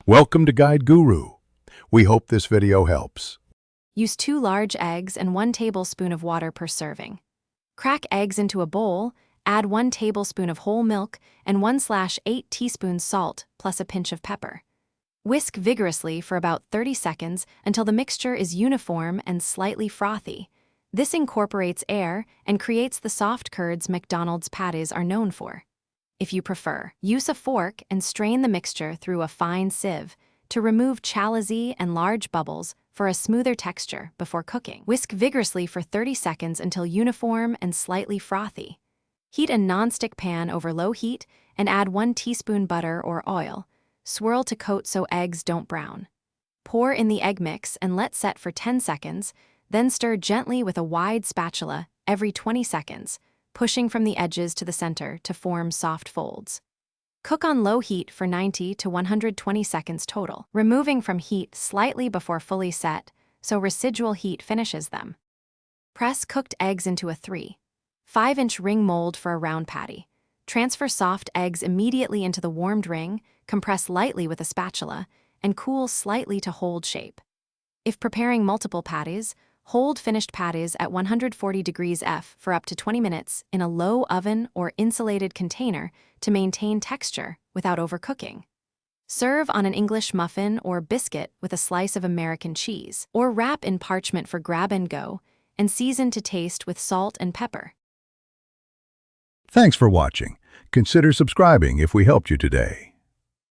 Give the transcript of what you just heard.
Welcome to Guide Guru. We hope this video helps. Use 2 large eggs and 1 tablespoon of water per serving. Crack eggs into a bowl, add 1 tablespoon of whole milk and 1/8 teaspoons salt plus a pinch of pepper. Whisk vigorously for about 30 seconds until the mixture is uniform and slightly frothy. This incorporates air and creates the soft curds McDonald's patties are known for. If you prefer, use a fork and strain the mixture through a fine sieve to remove chalazi and large bubbles for a smoother texture before cooking. Whisk vigorously for 30 seconds until uniform and slightly frothy. Heat a nonstick pan over low heat and add 1 teaspoon butter or oil. Swirl to coat so eggs don't brown. Pour in the egg mix and let set for 10 seconds, then stir gently with a wide spatula every 20 seconds, pushing from the edges to the center to form soft folds. Cook on low heat for 90 to 120 seconds total, removing from heat slightly before fully set so residual heat finishes them. Press cooked eggs into a 3/5-inch ring mold for a round patty. Transfer soft eggs immediately into the warmed ring, compress lightly with a spatula, and cool slightly to hold shape. If preparing multiple patties, hold finished patties at 140 degrees F for up to 20 minutes in a low oven or insulated container to maintain texture without overcooking. Serve on an English muffin or biscuit with a slice of American cheese, or wrap in parchment for grab and go, and season to taste with salt and pepper. Thanks for watching. Consider subscribing if we helped you today.